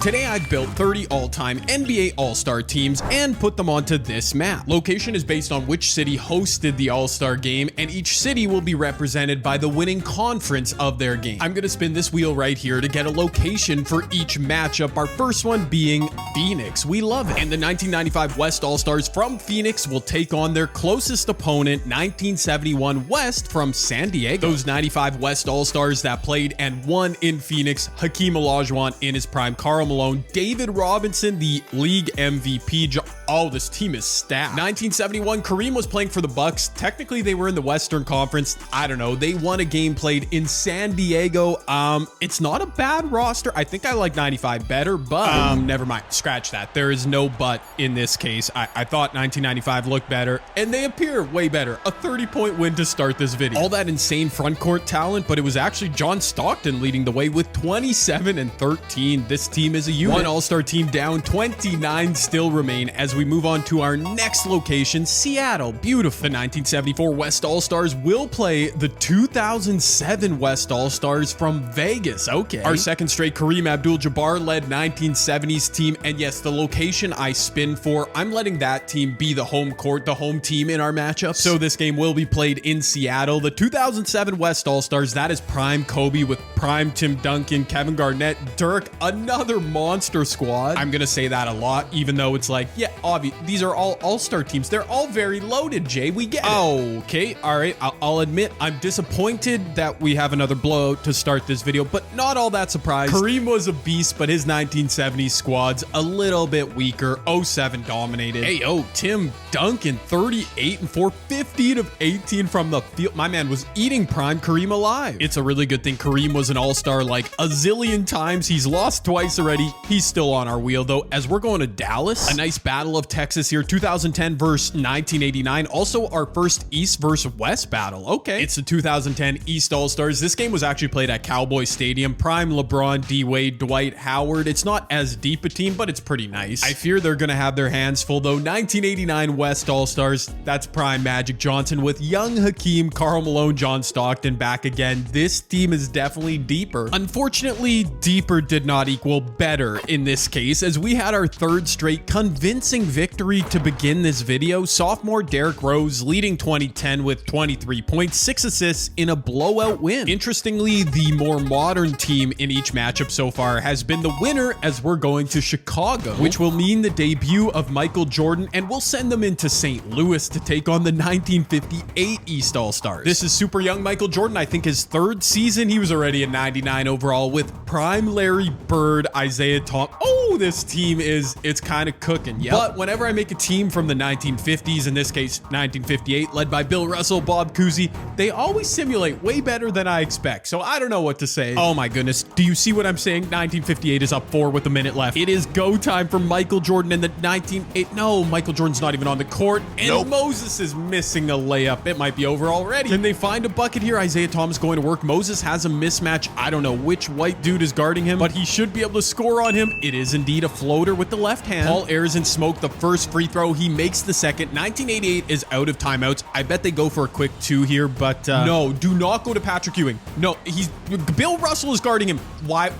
Today I built 30 all-time NBA All-Star teams and put them onto this map. Location is based on which city hosted the All-Star game, and each city will be represented by the winning conference of their game. I'm gonna spin this wheel right here to get a location for each matchup, our first one being Phoenix. We love it. And the 1995 West All-Stars from Phoenix will take on their closest opponent, 1971 West from San Diego. Those 95 West All-Stars that played and won in Phoenix: Hakeem Olajuwon in his prime, Karl Malone, David Robinson, the league MVP. Oh, this team is stacked. 1971, Kareem was playing for the Bucks. Technically, they were in the Western Conference. I don't know. They won a game played in San Diego. It's not a bad roster. I think I like 95 better, but never mind. Scratch that. There is no but in this case. I thought 1995 looked better, and they appear way better. A 30-point win to start this video. All that insane front court talent, but it was actually John Stockton leading the way with 27 and 13. This team is a unit. One All-Star team down, 29 still remain as we move on to our next location, Seattle. Beautiful. The 1974 West All-Stars will play the 2007 West All-Stars from Vegas. Okay. Our second straight Kareem Abdul-Jabbar led 1970s team, and yes, the location I spin for, I'm letting that team be the home court, the home team in our matchup. So this game will be played in Seattle. The 2007 West All-Stars, that is prime Kobe with prime Tim Duncan, Kevin Garnett, Dirk, another monster squad. I'm gonna say that a lot, even though it's like, yeah, obvious. These are all all-star teams. They're all very loaded, Jay. We get it. Okay, all right. I'll admit I'm disappointed that we have another blowout to start this video, but not all that surprised. Kareem was a beast, but his 1970s squad's a little bit weaker. 07 dominated. Hey, Tim Duncan, 38 and 4, 15 of 18 from the field. My man was eating prime Kareem alive. It's a really good thing Kareem was an all-star like a zillion times. He's lost twice already. He's still on our wheel though, as we're going to Dallas. A nice battle of Texas here, 2010 versus 1989. Also our first East versus West battle. Okay. It's the 2010 East All-Stars. This game was actually played at Cowboy Stadium. Prime LeBron, D-Wade, Dwight Howard. It's not as deep a team, but it's pretty nice. I fear they're going to have their hands full though. 1989 West All-Stars. That's prime Magic Johnson with young Hakeem, Karl Malone, John Stockton back again. This team is definitely deeper. Unfortunately, deeper did not equal better in this case, as we had our third straight convincing victory to begin this video. Sophomore Derrick Rose leading 2010 with 23 points, 6 assists in a blowout win. Interestingly, the more modern team in each matchup so far has been the winner, as we're going to Chicago, which will mean the debut of Michael Jordan, and we'll send them into St. Louis to take on the 1958 East All-Stars. This is super young Michael Jordan. I think his third season, he was already a 99 overall with prime Larry Bird, Isaiah Thomas. Oh, this team it's kind of cooking. Yeah. But whenever I make a team from the 1950s, in this case 1958, led by Bill Russell, Bob Cousy, they always simulate way better than I expect. So I don't know what to say. Oh my goodness. Do you see what I'm saying? 1958 is up 4 with a minute left. It is go time for Michael Jordan in the 1980. No, Michael Jordan's not even on the court. And Moses is missing a layup. It might be over already. Can they find a bucket here? Isaiah Thomas going to work. Moses has a mismatch. I don't know which white dude is guarding him, but he should be able to score on him. It is indeed a floater with the left hand. Paul Arizin smoked the first free throw. He makes the second. 1988 is out of timeouts. I bet they go for a quick 2 here, but no, do not go to Patrick Ewing. No, Bill Russell is guarding him. Why?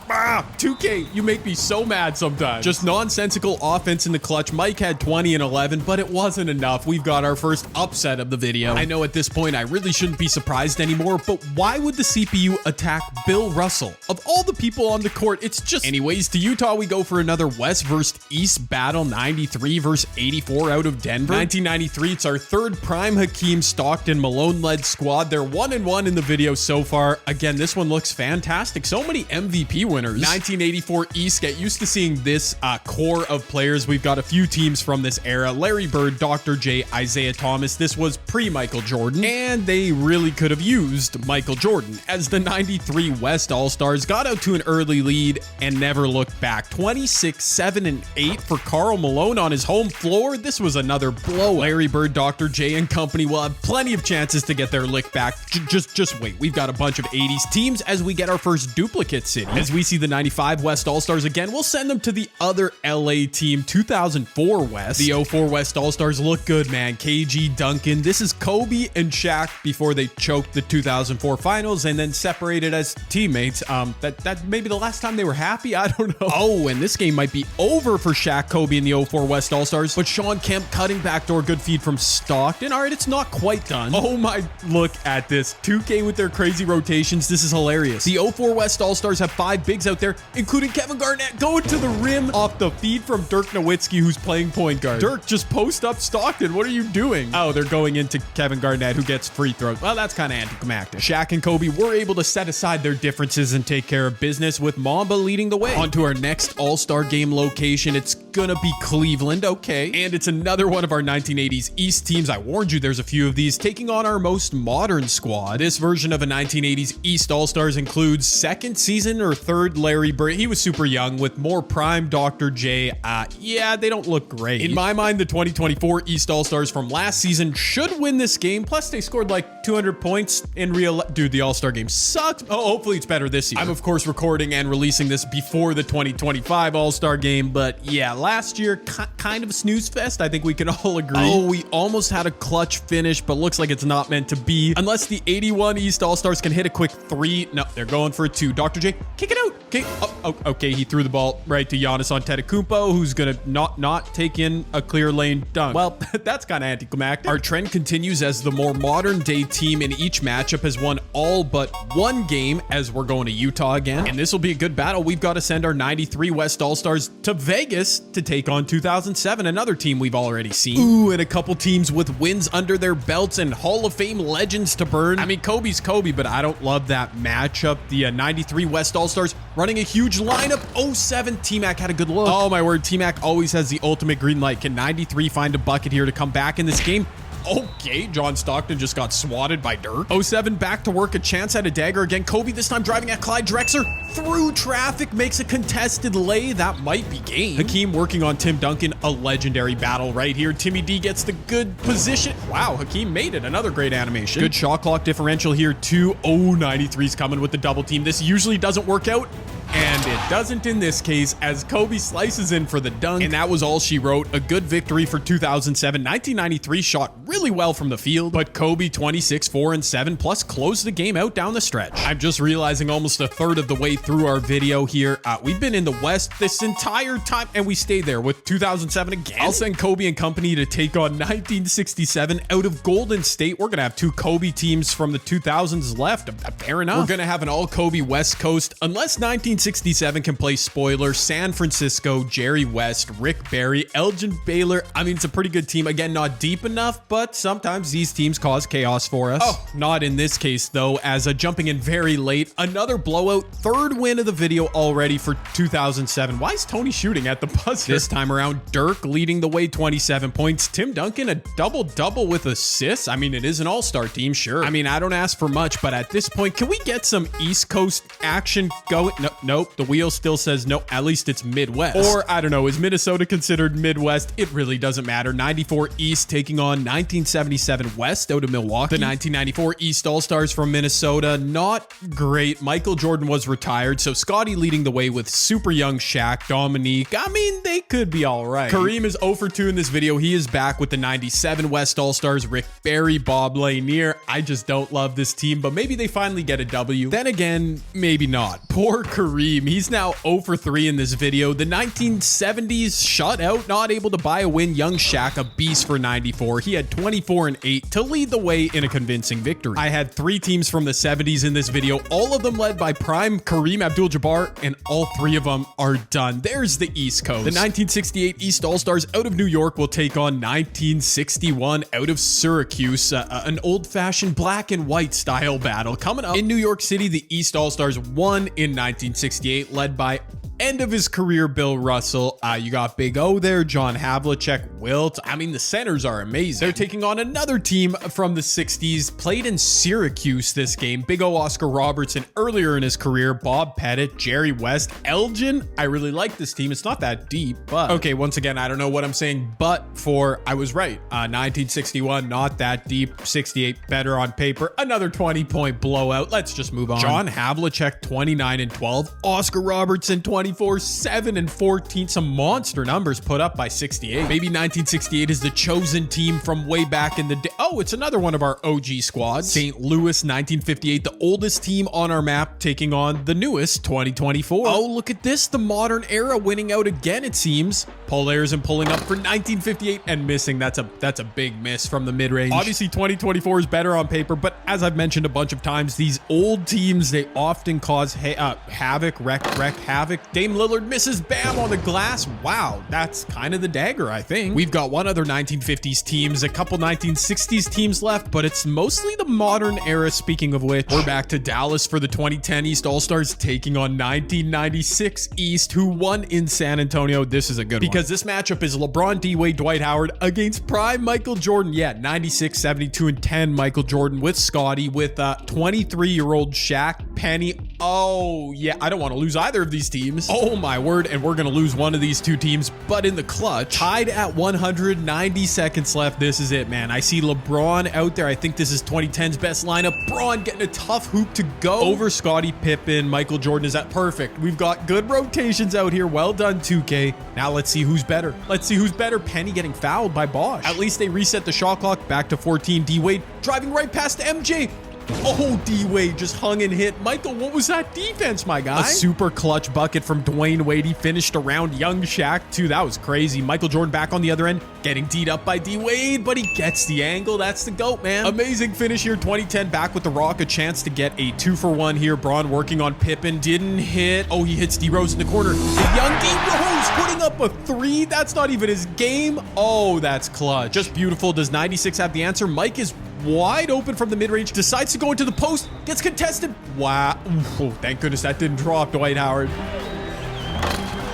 2K, you make me so mad sometimes. Just nonsensical offense in the clutch. Mike had 20 and 11, but it wasn't enough. We've got our first upset of the video. I know at this point I really shouldn't be surprised anymore, but why would the CPU attack Bill Russell? Of all the people on the court, it's just... Anyways, to Utah, we go for another West versus East battle. 93 versus 84 out of Denver. 1993, it's our third prime Hakeem, Stockton, Malone-led squad. They're 1-1 in the video so far. Again, this one looks fantastic. So many MVP winners. 1984 East, get used to seeing this core of players. We've got a few teams from this era: Larry Bird, Dr. J, Isaiah Thomas. This was pre-Michael Jordan, and they really could have used Michael Jordan, as the 93 West All-Stars got out to an early lead and never looked back. 26, 7, and 8 for Karl Malone on his home floor. This was another blow. Larry Bird, Dr. J, and company will have plenty of chances to get their lick back. Just wait. We've got a bunch of 80s teams as we get our first duplicate city. As we the 95 West All-Stars again. We'll send them to the other LA team, 2004 West. The 04 West All-Stars look good, man. KG, Duncan. This is Kobe and Shaq before they choked the 2004 finals and then separated as teammates. That may be the last time they were happy. I don't know. Oh, and this game might be over for Shaq, Kobe, and the 04 West All-Stars, but Sean Kemp cutting backdoor, good feed from Stockton. All right, it's not quite done. Oh my, look at this. 2K with their crazy rotations. This is hilarious. The 04 West All-Stars have 5 bigs out there, including Kevin Garnett going to the rim off the feed from Dirk Nowitzki, who's playing point guard. Dirk, just post up Stockton. What are you doing? Oh, they're going into Kevin Garnett, who gets free throws. Well, that's kind of anticlimactic. Shaq and Kobe were able to set aside their differences and take care of business, with Mamba leading the way. On to our next All-Star game location. It's gonna be Cleveland, okay. And it's another one of our 1980s East teams. I warned you there's a few of these, taking on our most modern squad. This version of a 1980s East All-Stars includes second season or third Larry Bird. He was super young, with more prime Dr. J. Yeah, they don't look great. In my mind, the 2024 East All-Stars from last season should win this game. Plus, they scored like 200 points in real. Dude, the All-Star game sucked. Oh, hopefully it's better this year. I'm, of course, recording and releasing this before the 2025 All-Star game, but yeah, last year, kind of a snooze fest. I think we can all agree. Oh, we almost had a clutch finish, but looks like it's not meant to be. Unless the 81 East All-Stars can hit a quick 3. No, they're going for a 2. Dr. J, kick it out. Okay. Oh, okay, he threw the ball right to Giannis Antetokounmpo, who's gonna not take in a clear lane dunk. Well, that's kind of anticlimactic. Our trend continues as the more modern day team in each matchup has won all but one game, as we're going to Utah again. And this will be a good battle. We've got to send our 93 West All-Stars to Vegas to take on 2007, another team we've already seen. Ooh, and a couple teams with wins under their belts and Hall of Fame legends to burn. I mean, Kobe's Kobe, but I don't love that matchup. The 93 West All-Stars running a huge lineup. 07 T-Mac had a good look. Oh my word, T-Mac always has the ultimate green light. Can 93 find a bucket here to come back in this game? Okay, John Stockton just got swatted by Dirk. 07 back to work, a chance at a dagger again. Kobe this time driving at Clyde Drexler through traffic, makes a contested lay. That might be game. Hakeem working on Tim Duncan, a legendary battle right here. Timmy D gets the good position. Wow, Hakeem made it. Another great animation. Good shot clock differential here too. Oh, 93's coming with the double team. This usually doesn't work out. And it doesn't in this case, as Kobe slices in for the dunk. And that was all she wrote. A good victory for 2007. 1993 shot really well from the field, but Kobe 26, 4, and 7 plus closed the game out down the stretch. I'm just realizing almost a third of the way through our video here. We've been in the West this entire time, and we stayed there with 2007 again. I'll send Kobe and company to take on 1967 out of Golden State. We're going to have 2 Kobe teams from the 2000s left. Fair enough. We're going to have an all Kobe West Coast, unless 1967 can play spoiler. San Francisco, Jerry West, Rick Barry, Elgin Baylor. I mean, it's a pretty good team. Again, not deep enough, but sometimes these teams cause chaos for us. Oh, not in this case, though, as jumping in very late. Another blowout. 3rd win of the video already for 2007. Why is Tony shooting at the buzzer? This time around, Dirk leading the way, 27 points. Tim Duncan, a double-double with assists. I mean, it is an all-star team, sure. I mean, I don't ask for much, but at this point, can we get some East Coast action going? Nope. The wheel still says no. At least it's Midwest. Or, I don't know, is Minnesota considered Midwest? It really doesn't matter. 94 East taking on 1977 West out of Milwaukee. The 1994 East All-Stars from Minnesota, not great. Michael Jordan was retired, so Scotty leading the way with super young Shaq, Dominique. I mean, they could be all right. Kareem is 0 for 2 in this video. He is back with the 97 West All-Stars, Rick Barry, Bob Lanier. I just don't love this team, but maybe they finally get a W. Then again, maybe not. Poor Kareem. He's now 0 for 3 in this video. The 1970s shut out, not able to buy a win. Young Shaq, a beast for 94. He had 24 and 8 to lead the way in a convincing victory. I had 3 teams from the 70s in this video, all of them led by prime Kareem Abdul-Jabbar, and all 3 of them are done. There's the East Coast. The 1968 East All-Stars out of New York will take on 1961 out of Syracuse, an old-fashioned black and white style battle. Coming up in New York City, the East All-Stars won in 1968, led by end of his career, Bill Russell. You got Big O there, John Havlicek, Wilt. I mean, the centers are amazing. They're taking on another team from the 60s, played in Syracuse this game. Big O, Oscar Robertson earlier in his career, Bob Pettit, Jerry West, Elgin. I really like this team. It's not that deep, but okay, once again, I don't know what I'm saying, but for I was right. 1961, not that deep. 68, better on paper. Another 20-point blowout. Let's just move on. John Havlicek, 29 and 12. Oscar Robertson, 24, 7 and 14. Some monster numbers put up by 68. Maybe 1968 is the chosen team from way back in the day. Oh, it's another one of our OG squads. St. Louis, 1958, the oldest team on our map, taking on the newest, 2024. Oh, look at this. The modern era winning out again, it seems. Polaires and pulling up for 1958 and missing. That's a big miss from the mid-range. Obviously, 2024 is better on paper, but as I've mentioned a bunch of times, these old teams, they often cause havoc, wreck havoc. Dame Lillard misses, bam, on the glass. Wow, that's kind of the dagger, I think. We've got one other 1950s teams, a couple 1960s teams left, but it's mostly the modern era. Speaking of which, we're back to Dallas for the 2010 East All-Stars, taking on 1996 East, who won in San Antonio. This is a good one, because this matchup is LeBron, D-Wade, Dwight Howard against prime Michael Jordan. Yeah, 96, 72, and 10 Michael Jordan with Scotty, with 23-year-old Shaq, Penny. Oh, yeah, I don't want to lose either of these teams. Oh, my word, and we're going to lose one of these two teams, but in the clutch. Tied at 190 seconds left. This is it, man. I see LeBron out there. I think this is 2010's best lineup. Braun getting a tough hoop to go over Scottie Pippen. Michael Jordan is at perfect. We've got good rotations out here. Well done, 2K. Now let's see who's better. Let's see who's better. Penny getting fouled by Bosch. At least they reset the shot clock back to 14. D-Wade driving right past MJ. Oh, D-Wade just hung and hit. Michael, what was that defense, my guy? A super clutch bucket from Dwayne Wade. He finished around young Shaq, too. That was crazy. Michael Jordan back on the other end, getting D'd up by D-Wade, but he gets the angle. That's the GOAT, man. Amazing finish here. 2010 back with the Rock. A chance to get a 2-for-1 here. Braun working on Pippen. Didn't hit. Oh, he hits D-Rose in the corner. The young D-Rose putting up a 3. That's not even his game. Oh, that's clutch. Just beautiful. Does 96 have the answer? Mike is wide open from the mid-range, decides to go into the post, gets contested. Wow. Oh, thank goodness that didn't drop, Dwight Howard.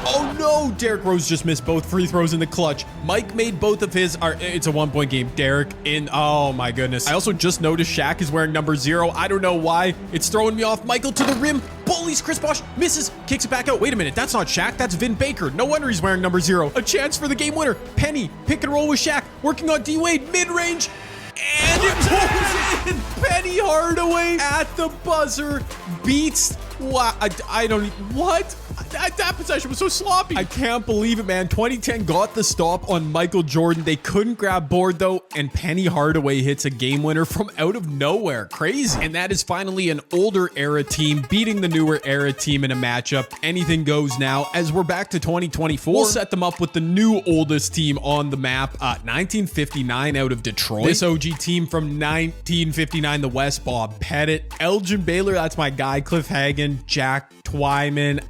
Oh no, Derrick Rose just missed both free throws in the clutch. Mike made both of his. It's a 1-point game. Derrick in. Oh my goodness. I also just noticed Shaq is wearing number 0. I don't know why. It's throwing me off. Michael to the rim. Bullies Chris Bosh. Misses. Kicks it back out. Wait a minute. That's not Shaq. That's Vin Baker. No wonder he's wearing number 0. A chance for the game winner. Penny. Pick and roll with Shaq. Working on D-Wade. Mid-range. And it goes in. Penny Hardaway at the buzzer beats. Wow, I don't. What? That possession was so sloppy. I can't believe it, man. 2010 got the stop on Michael Jordan. They couldn't grab board, though, and Penny Hardaway hits a game winner from out of nowhere. Crazy. And that is finally an older era team beating the newer era team in a matchup. Anything goes now. As we're back to 2024, we'll set them up with the new oldest team on the map, 1959 out of Detroit. This OG team from 1959, the West, Bob Pettit, Elgin Baylor, that's my guy, Cliff Hagan, Jack Twyman.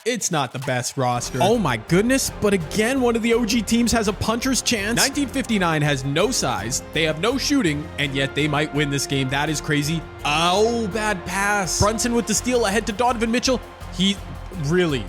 It's not the best roster. Oh my goodness, but again, one of the OG teams has a puncher's chance. 1959 has no size, they have no shooting, and yet they might win this game. That is crazy. Oh, bad pass. Brunson with the steal ahead to Donovan Mitchell. He really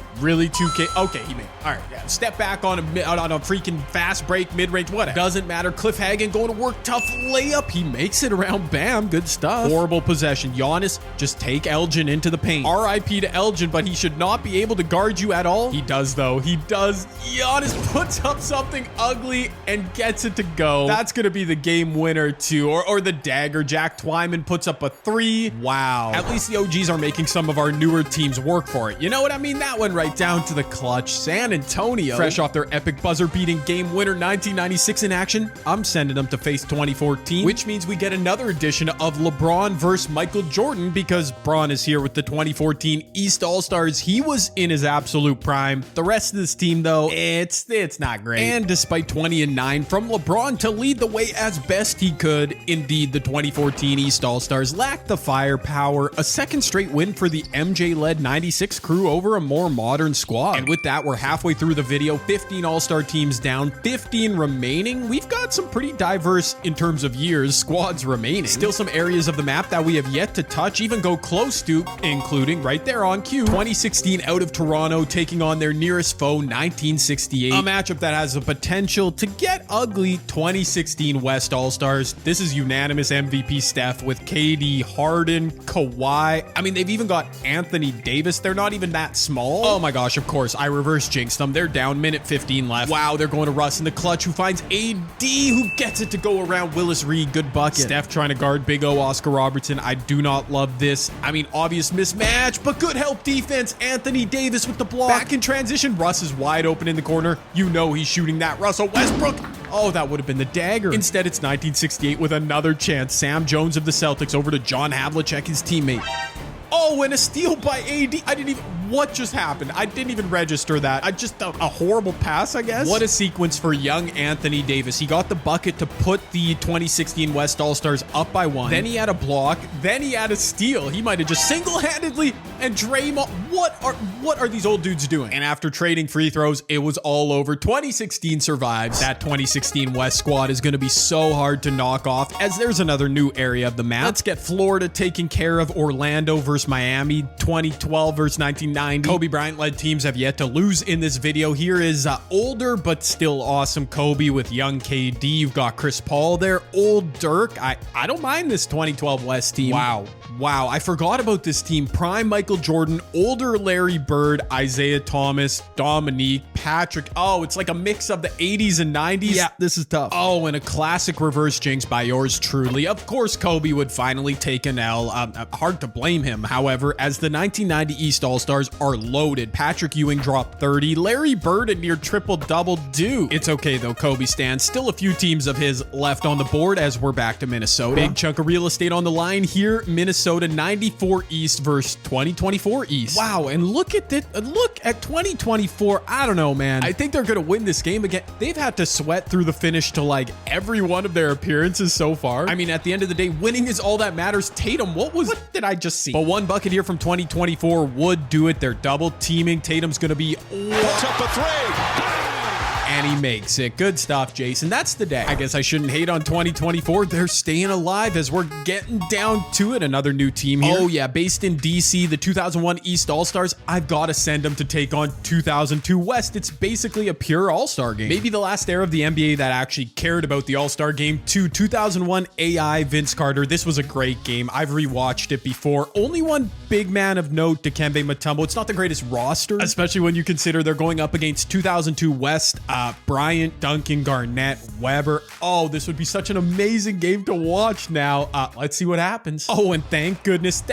2K. Okay, he made. All right, yeah. Step back on a freaking fast break, mid-range, whatever. Doesn't matter. Cliff Hagan going to work, tough layup. He makes it around. Bam, good stuff. Horrible possession. Giannis, just take Elgin into the paint. RIP to Elgin, but he should not be able to guard you at all. He does, though. He does. Giannis puts up something ugly and gets it to go. That's going to be the game winner, too. Or the dagger. Jack Twyman puts up a 3. Wow. At least the OGs are making some of our newer teams work for it. You know what I mean? That one right down to the clutch. San Antonio, fresh off their epic buzzer-beating game winner 1996 in action. I'm sending them to face 2014, which means we get another edition of LeBron versus Michael Jordan, because Bron is here with the 2014 East All-Stars. He was in his absolute prime. The rest of this team, though, it's not great. And despite 20-9 from LeBron to lead the way as best he could, indeed, the 2014 East All-Stars lacked the firepower. A second straight win for the MJ-led 96 crew over a more modern modern squad. And with that, we're halfway through the video. 15 all-star teams down, 15 remaining. We've got some pretty diverse, in terms of years, squads remaining. Still some areas of the map that we have yet to touch, even go close to, including right there on cue, 2016 out of Toronto taking on their nearest foe, 1968. A matchup that has the potential to get ugly. 2016 West All-Stars. This is unanimous MVP Steph with KD, Harden, Kawhi. I mean, they've even got Anthony Davis. They're not even that small. Oh my gosh, of course, I reverse jinxed them. They're down, minute 15 left. Wow, they're going to Russ in the clutch, who finds AD, who gets it to go around Willis Reed. Good bucket. Steph trying to guard Big O Oscar Robertson. I do not love this. I mean, obvious mismatch, but good help defense. Anthony Davis with the block. Back in transition, Russ is wide open in the corner. You know he's shooting that. Russell Westbrook. Oh, that would have been the dagger. Instead, it's 1968 with another chance. Sam Jones of the Celtics over to John Havlicek, his teammate. Oh, and a steal by AD. I didn't even... What just happened? I didn't even register that. A horrible pass, I guess. What a sequence for young Anthony Davis. He got the bucket to put the 2016 West All-Stars up by 1. Then he had a block. Then he had a steal. He might have just single-handedly, and Draymond... What are these old dudes doing? And after trading free throws, it was all over. 2016 survives. That 2016 West squad is going to be so hard to knock off, as there's another new area of the map. Let's get Florida taking care of Orlando versus Miami. 2012 versus 1990. Kobe Bryant-led teams have yet to lose in this video. Here is older but still awesome Kobe with young KD. You've got Chris Paul there. Old Dirk. I don't mind this 2012 West team. Wow, I forgot about this team. Prime Michael Jordan, older Larry Bird, Isaiah Thomas, Dominique, Patrick. Oh, it's like a mix of the 80s and 90s. Yeah, this is tough. Oh, and a classic reverse jinx by yours truly. Of course, Kobe would finally take an L. Hard to blame him. However, as the 1990 East All-Stars are loaded, Patrick Ewing dropped 30. Larry Bird a near triple-double do. It's okay, though, Kobe stands. Still a few teams of his left on the board as we're back to Minnesota. Big chunk of real estate on the line here. Minnesota 94 East versus 2024 East. Wow, and look at 2024. I don't know, man. I think they're going to win this game again. They've had to sweat through the finish to like every one of their appearances so far. I mean, at the end of the day, winning is all that matters. Tatum, what did I just see? But one bucket here from 2024 would do it. They're double teaming. Tatum's going to be... Puts up a three. And he makes it. Good stuff, Jason. That's the day. I guess I shouldn't hate on 2024. They're staying alive as we're getting down to it. Another new team here. Oh, yeah. Based in DC, the 2001 East All-Stars. I've got to send them to take on 2002 West. It's basically a pure All-Star game. Maybe the last era of the NBA that actually cared about the All-Star game. 2001 AI Vince Carter. This was a great game. I've rewatched it before. Only one big man of note, Dikembe Mutombo. It's not the greatest roster, especially when you consider they're going up against 2002 West, Bryant, Duncan, Garnett, Weber. Oh, this would be such an amazing game to watch now. Let's see what happens. Oh, and thank goodness,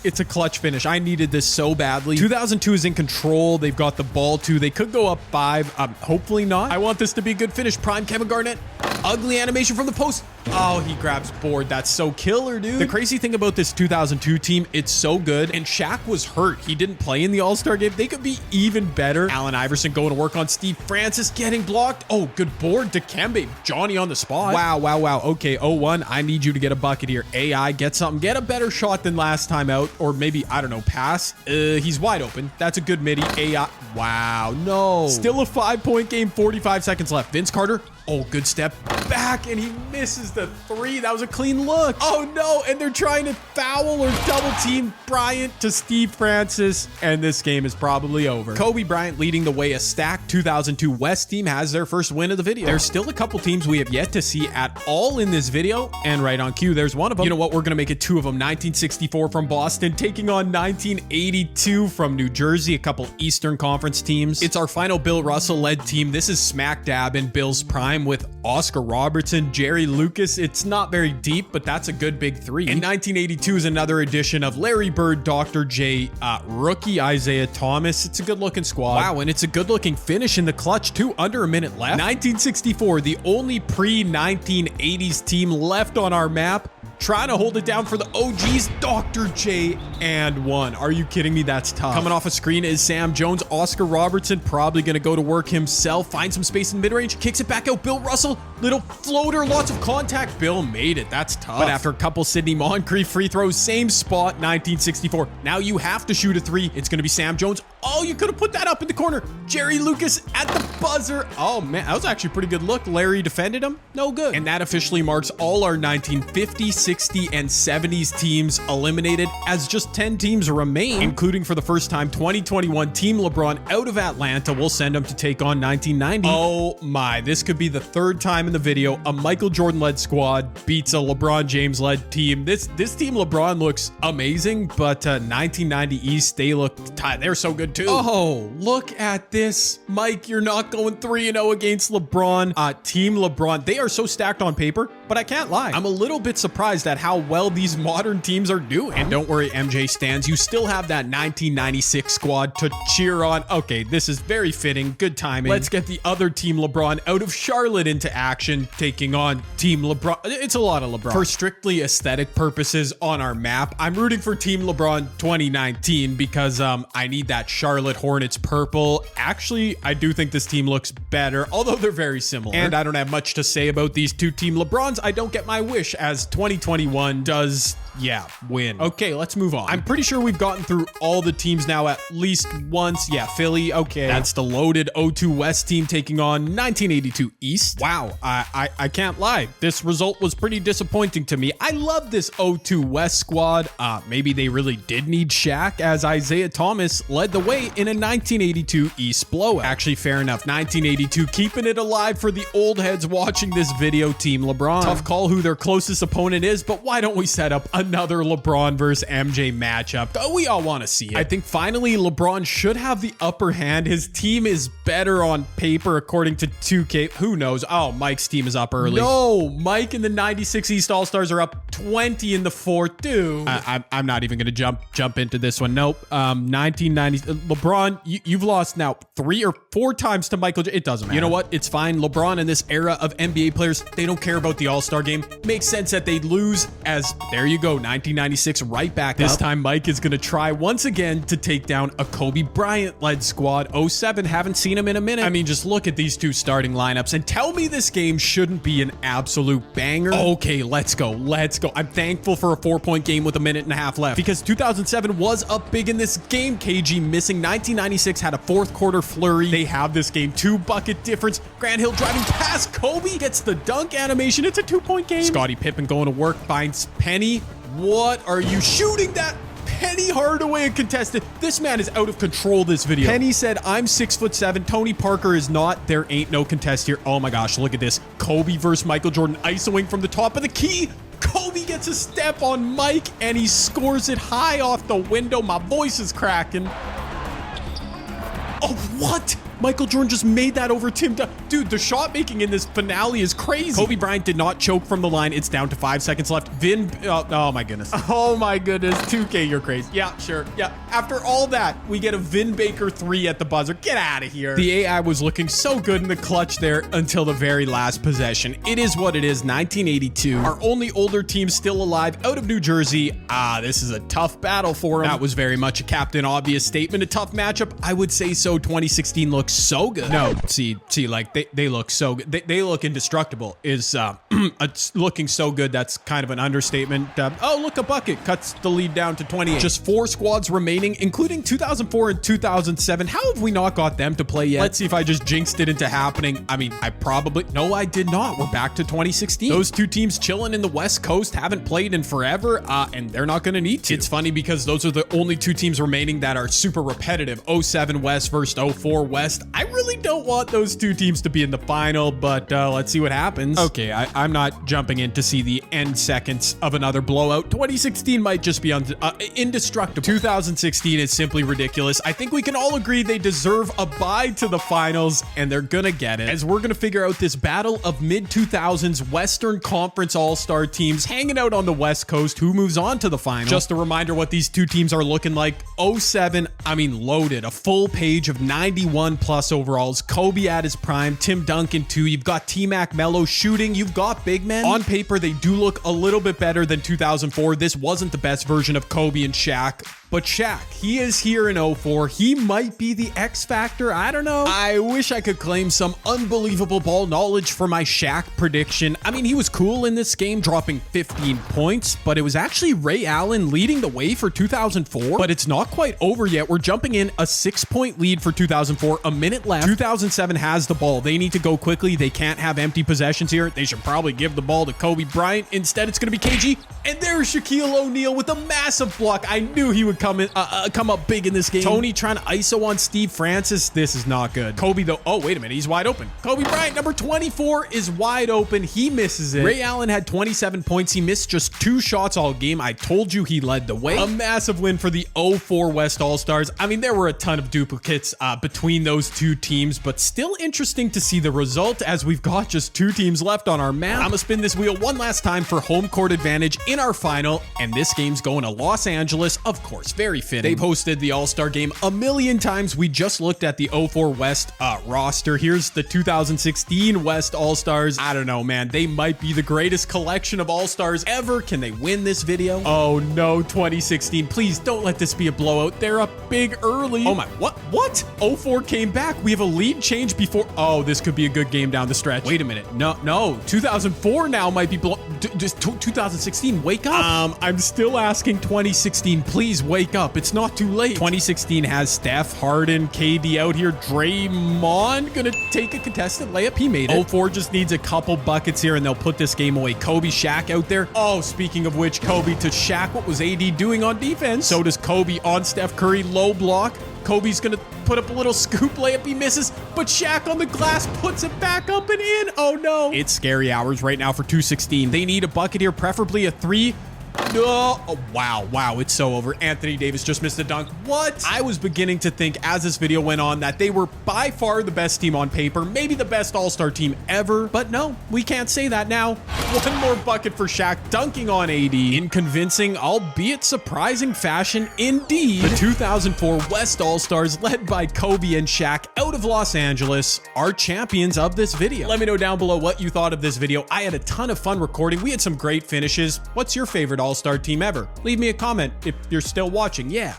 it's a clutch finish. I needed this so badly. 2002 is in control. They've got the ball too. They could go up 5. Hopefully not. I want this to be a good finish. Prime Kevin Garnett. Ugly animation from the post. Oh, he grabs board. That's so killer, dude. The crazy thing about this 2002 team, it's so good. And Shaq was hurt. He didn't play in the All-Star game. They could be even better. Allen Iverson going to work on Steve Francis, getting blocked. Oh, good board. Dikembe. Johnny on the spot. Wow. Okay, 0-1. I need you to get a bucket here. AI, get something. Get a better shot than last time out. Or maybe, I don't know, pass. He's wide open. That's a good midi. AI. Wow, no. Still a 5-point game. 45 seconds left. Vince Carter. Oh, good step back, and he misses the 3. That was a clean look. Oh, no, and they're trying to foul or double team Bryant to Steve Francis, and this game is probably over. Kobe Bryant leading the way. A stacked 2002 West team has their first win of the video. There's still a couple teams we have yet to see at all in this video, and right on cue, there's one of them. You know what? We're going to make it 2 of them. 1964 from Boston, taking on 1982 from New Jersey, a couple Eastern Conference teams. It's our final Bill Russell-led team. This is smack dab in Bill's prime with Oscar Robertson, Jerry Lucas. It's not very deep, but that's a good big 3. In 1982 is another edition of Larry Bird, Dr. J, rookie Isaiah Thomas. It's a good looking squad. Wow, and it's a good looking finish in the clutch too. Under a minute left. 1964, the only pre-1980s team left on our map. trying to hold it down for the OGs. Dr. J and one. Are you kidding me? That's tough. Coming off a screen is Sam Jones. Oscar Robertson probably going to go to work himself. Find some space in mid-range. Kicks it back out. Bill Russell. Little floater. Lots of contact. Bill made it. That's tough. But after a couple Sidney Moncrief free throws, same spot, 1964. Now you have to shoot a three. It's going to be Sam Jones. Oh, you could have put that up in the corner. Jerry Lucas at the buzzer. Oh, man. That was actually a pretty good look. Larry defended him. No good. And that officially marks all our 1950, 60, and 70s teams eliminated, as just 10 teams remain, including for the first time 2021 Team LeBron out of Atlanta. We'll send them to take on 1990. Oh my, this could be the third time in the video a Michael Jordan-led squad beats a LeBron James-led team. This team LeBron looks amazing, but 1990 East, they're so good too. Oh, look at this. Mike, you're not going 3-0 against LeBron. Team LeBron, they are so stacked on paper, but I can't lie, I'm a little bit surprised at how well these modern teams are doing. And don't worry, MJ stands, you still have that 1996 squad to cheer on. Okay, this is very fitting. Good timing. Let's get the other Team LeBron out of Charlotte into action, taking on Team LeBron. It's a lot of LeBron. For strictly aesthetic purposes on our map, I'm rooting for Team LeBron 2019 because I need that Charlotte Hornets purple. Actually, I do think this team looks better, although they're very similar. And I don't have much to say about these two Team LeBrons. I don't get my wish, as 2021 does, yeah, win. Okay, let's move on. I'm pretty sure we've gotten through all the teams now at least once. Yeah, Philly, okay. That's the loaded 02 West team taking on 1982 East. Wow, I can't lie. This result was pretty disappointing to me. I love this 02 West squad. Maybe they really did need Shaq, as Isaiah Thomas led the way in a 1982 East blowout. Actually, fair enough. 1982 keeping it alive for the old heads watching this video. Team LeBron. Tough call who their closest opponent is, but why don't we set up another LeBron versus MJ matchup? We all want to see it. I think finally LeBron should have the upper hand. His team is better on paper according to 2K. Who knows? Oh, Mike's team is up early. No, Mike and the 96 East All-Stars are up 20 in the fourth. Dude, I'm not even going to jump into this one. Nope. 1990 LeBron, you've lost now 3 or 4 times to Michael. It doesn't matter. You know what? It's fine. LeBron in this era of NBA players, they don't care about the All-Star game. Makes sense that they lose, as there you go, 1996 right back this up. Time Mike is going to try once again to take down a Kobe Bryant-led squad. 07, haven't seen him in a minute. I mean, just look at these two starting lineups and tell me this game shouldn't be an absolute banger. Okay, let's go. I'm thankful for a 4-point game with a minute and a half left, because 2007 was up big in this game. KG missing. 1996 had a fourth quarter flurry. They have this game 2-bucket difference. Grant Hill driving past Kobe, gets the dunk animation. It's a 2-point game. Scottie Pippen going to work, finds Penny. What are you shooting that? Penny Hardaway contested. This man is out of control this video. Penny said, I'm 6'7". Tony Parker is not. There ain't no contest here. Oh my gosh, look at this. Kobe versus Michael Jordan, isoing from the top of the key. Kobe gets a step on Mike and he scores it high off the window. My voice is cracking. Oh, what? Michael Jordan just made that over Tim Duncan. Dude, the shot making in this finale is crazy. Kobe Bryant did not choke from the line. It's down to 5 seconds left. Oh my goodness. Oh my goodness. 2K, you're crazy. Yeah, sure. Yeah. After all that, we get a Vin Baker 3 at the buzzer. Get out of here. The AI was looking so good in the clutch there until the very last possession. It is what it is. 1982. Our only older team still alive out of New Jersey. This is a tough battle for him. That was very much a Captain Obvious statement. A tough matchup. I would say so. 2016 looks so good. No, see, like they look so good. They look indestructible. Is it's looking so good. That's kind of an understatement. Oh, look, a bucket cuts the lead down to 28. Just 4 squads remaining, including 2004 and 2007. How have we not got them to play yet? Let's see if I just jinxed it into happening. I mean, no, I did not. We're back to 2016. Those two teams chilling in the West Coast haven't played in forever, and they're not going to need to. It's funny because those are the only 2 teams remaining that are super repetitive. 07 West versus 04 West. I really don't want those 2 teams to be in the final, but let's see what happens. Okay, I'm not jumping in to see the end seconds of another blowout. 2016 might just be indestructible. 2016 is simply ridiculous. I think we can all agree they deserve a bye to the finals, and they're gonna get it, as we're gonna figure out this battle of mid-2000s Western Conference All-Star teams hanging out on the West Coast. Who moves on to the final? Just a reminder what these 2 teams are looking like. 07, I mean, loaded. A full page of 91 plus overalls. Kobe at his prime. Tim Duncan too. You've got T-Mac Mello shooting. You've got top big men, on paper, they do look a little bit better than 2004. This wasn't the best version of Kobe and Shaq. But Shaq, he is here in 04. He might be the X factor. I don't know. I wish I could claim some unbelievable ball knowledge for my Shaq prediction. I mean, he was cool in this game, dropping 15 points, but it was actually Ray Allen leading the way for 2004. But it's not quite over yet. We're jumping in a 6-point lead for 2004, a minute left. 2007 has the ball. They need to go quickly. They can't have empty possessions here. They should probably give the ball to Kobe Bryant. Instead, it's going to be KG. And there's Shaquille O'Neal with a massive block. I knew he would come up big in this game. Tony trying to ISO on Steve Francis. This is not good. Kobe, though. Oh, wait a minute. He's wide open. Kobe Bryant, number 24, is wide open. He misses it. Ray Allen had 27 points. He missed just 2 shots all game. I told you he led the way. A massive win for the 04 West All-Stars. I mean, there were a ton of duplicates between those two teams, but still interesting to see the result as we've got just 2 teams left on our map. I'm gonna spin this wheel one last time for home court advantage in our final, and this game's going to Los Angeles, of course. Very fitting. They've hosted the All-Star game a million times. We just looked at the 04 West roster. Here's the 2016 West All-Stars. I don't know, man. They might be the greatest collection of All-Stars ever. Can they win this video? Oh no, 2016. Please don't let this be a blowout. They're up big early. Oh my, what? 04 came back. We have a lead change before. Oh, this could be a good game down the stretch. Wait a minute. No. 2004 now might be just 2016. Wake up. I'm still asking 2016. Please wake up. It's not too late. 2016 has Steph, Harden, KD out here. Draymond gonna take a contested layup. He made it. 04 just needs a couple buckets here and they'll put this game away. Kobe, Shaq out there. Oh, speaking of which, Kobe to Shaq. What was AD doing on defense? So does Kobe on Steph Curry. Low block. Kobe's gonna put up a little scoop layup. He misses, but Shaq on the glass puts it back up and in. Oh no. It's scary hours right now for 216. They need a bucket here, preferably a 3. No. Oh, wow. It's so over. Anthony Davis just missed a dunk. What? I was beginning to think as this video went on that they were by far the best team on paper, maybe the best all-star team ever. But no, we can't say that now. One more bucket for Shaq, dunking on AD in convincing, albeit surprising fashion indeed. The 2004 West All-Stars led by Kobe and Shaq out of Los Angeles are champions of this video. Let me know down below what you thought of this video. I had a ton of fun recording. We had some great finishes. What's your favorite All-Star team ever? Leave me a comment if you're still watching. Yeah.